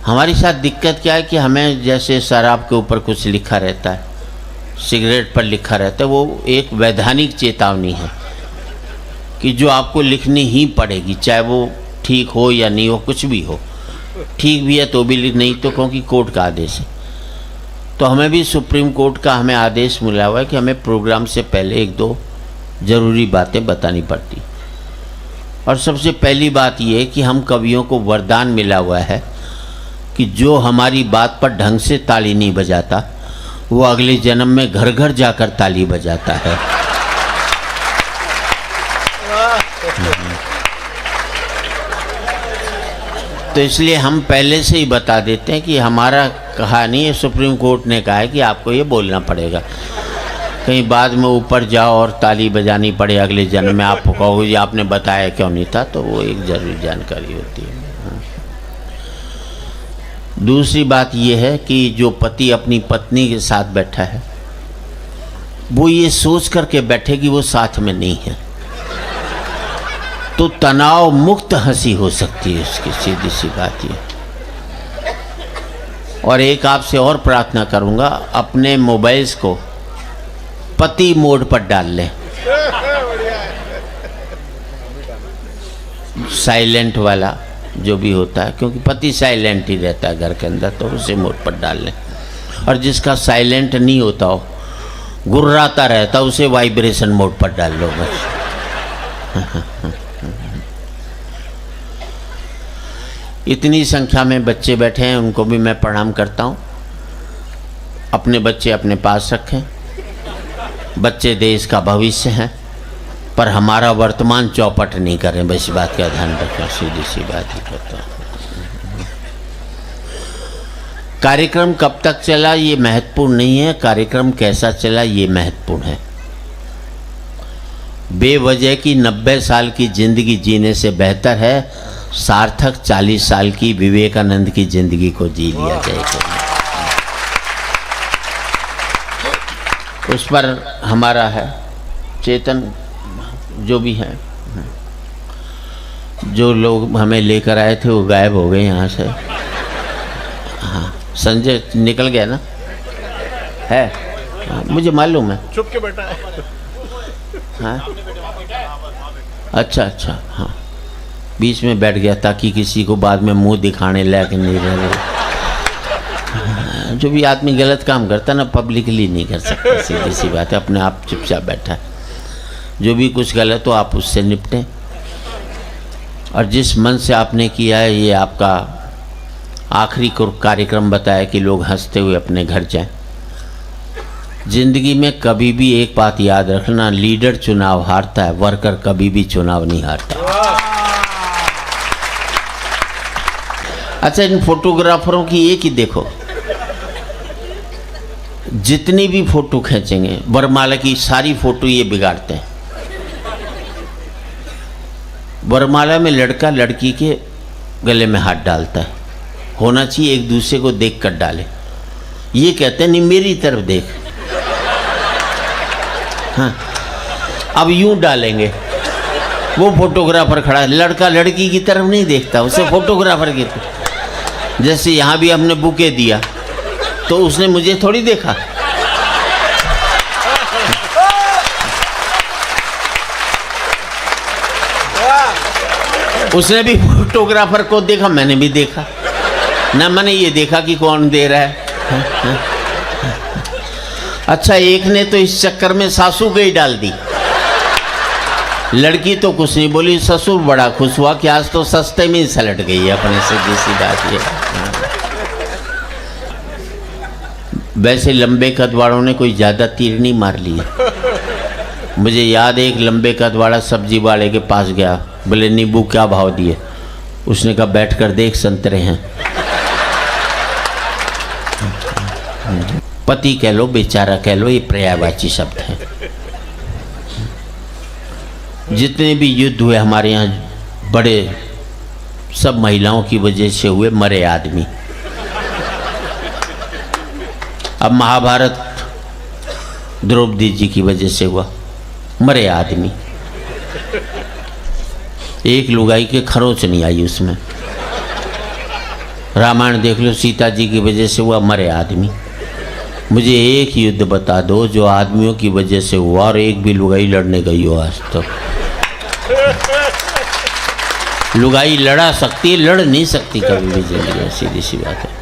हमारे साथ दिक्कत क्या है कि हमें जैसे शराब के ऊपर कुछ लिखा रहता है, सिगरेट पर लिखा रहता है, वो एक वैधानिक चेतावनी है कि जो आपको लिखनी ही पड़ेगी, चाहे वो ठीक हो या नहीं हो, कुछ भी हो। ठीक भी है तो भी लिख, नहीं तो क्योंकि कोर्ट का आदेश है। तो हमें भी सुप्रीम कोर्ट का हमें आदेश मिला हुआ है कि हमें प्रोग्राम से पहले 1-2 ज़रूरी बातें बतानी पड़ती। और सबसे पहली बात ये है कि हम कवियों को वरदान मिला हुआ है कि जो हमारी बात पर ढंग से ताली नहीं बजाता वो अगले जन्म में घर घर जाकर ताली बजाता है। तो इसलिए हम पहले से ही बता देते हैं कि हमारा कहा नहीं है, सुप्रीम कोर्ट ने कहा है कि आपको ये बोलना पड़ेगा। कहीं बाद में ऊपर जाओ और ताली बजानी पड़े अगले जन्म में, आप कहोगे जी आपने बताया क्यों नहीं था, तो वो एक जरूरी जानकारी होती है। दूसरी बात ये है कि जो पति अपनी पत्नी के साथ बैठा है वो ये सोच करके बैठे कि वो साथ में नहीं है, तो तनाव मुक्त हंसी हो सकती है उसकी, सीधी सी बात ये। और एक आपसे और प्रार्थना करूंगा, अपने मोबाइल्स को पति मोड पर डाल लें, साइलेंट वाला जो भी होता है, क्योंकि पति साइलेंट ही रहता है घर के अंदर, तो उसे मोड पर डाल लें। और जिसका साइलेंट नहीं होता हो, गुर्राता रहता, उसे वाइब्रेशन मोड पर डाल लो बस। इतनी संख्या में बच्चे बैठे हैं, उनको भी मैं प्रणाम करता हूँ। अपने बच्चे अपने पास रखें। बच्चे देश का भविष्य हैं, पर हमारा वर्तमान चौपट नहीं करें, बस बात का ध्यान रखें, सीधी सी बात ही करता हूँ। कार्यक्रम कब तक चला ये महत्वपूर्ण नहीं है, कार्यक्रम कैसा चला ये महत्वपूर्ण है। बेवजह की 90 साल की जिंदगी जीने से बेहतर है सार्थक 40 साल की विवेकानंद की जिंदगी को जी लिया जाएगा। उस पर हमारा है चेतन, जो भी है, जो लोग हमें लेकर आए थे वो गायब हो गए यहाँ से। हाँ, संजय निकल गया ना, है? हाँ, मुझे मालूम है, चुप के बैठा है। हाँ, अच्छा, हाँ, बीच में बैठ गया ताकि किसी को बाद में मुंह दिखाने लायक नहीं रहे। जो भी आदमी गलत काम करता ना, पब्लिकली नहीं कर सकता, सीधी सी बात है, अपने आप चुपचाप बैठा है। जो भी कुछ गलत हो आप उससे निपटें, और जिस मन से आपने किया है, ये आपका आखिरी कार्यक्रम बताया कि लोग हंसते हुए अपने घर जाएं। जिंदगी में कभी भी एक बात याद रखना, लीडर चुनाव हारता है, वर्कर कभी भी चुनाव नहीं हारता। अच्छा, इन फोटोग्राफरों की एक ही देखो, जितनी भी फोटो खींचेंगे, वरमाला की सारी फोटो ये बिगाड़ते हैं। वरमाला में लड़का लड़की के गले में हाथ डालता है, होना चाहिए एक दूसरे को देख कर डाले। ये कहते हैं नहीं मेरी तरफ देख। हाँ, अब यूं डालेंगे, वो फोटोग्राफर खड़ा है, लड़का लड़की की तरफ नहीं देखता, उसे फोटोग्राफर की तरफ। जैसे यहाँ भी हमने बुके दिया तो उसने मुझे थोड़ी देखा, उसने भी फोटोग्राफर को देखा, मैंने भी देखा ना, मैंने ये देखा कि कौन दे रहा है। अच्छा, एक ने तो इस चक्कर में सासू गई डाल दी, लड़की तो कुछ नहीं बोली, ससुर बड़ा खुश हुआ कि आज तो सस्ते में ही सलट गई है अपने से, जैसी बात ये। वैसे लंबे कद वालों ने कोई ज़्यादा तीर नहीं मार लिया। मुझे याद है, एक लंबे कद वाला सब्जी वाले के पास गया, बोले नींबू क्या भाव दिए? उसने कहा बैठ कर देख संतरे हैं। पति कह लो, बेचारा कह लो, ये पर्यायवाची शब्द है। जितने भी युद्ध हुए हमारे यहाँ बड़े, सब महिलाओं की वजह से हुए, मरे आदमी। अब महाभारत द्रौपदी जी की वजह से हुआ, मरे आदमी। एक लुगाई के खरोच नहीं आई उसमें। रामायण देख लो, सीता जी की वजह से हुआ मरे आदमी। मुझे एक युद्ध बता दो जो आदमियों की वजह से हुआ और एक भी लुगाई लड़ने गई हो आज तक। लुगाई लड़ा सकती है, लड़ नहीं सकती कभी भी जिंदगी में, सीधी सी बात है।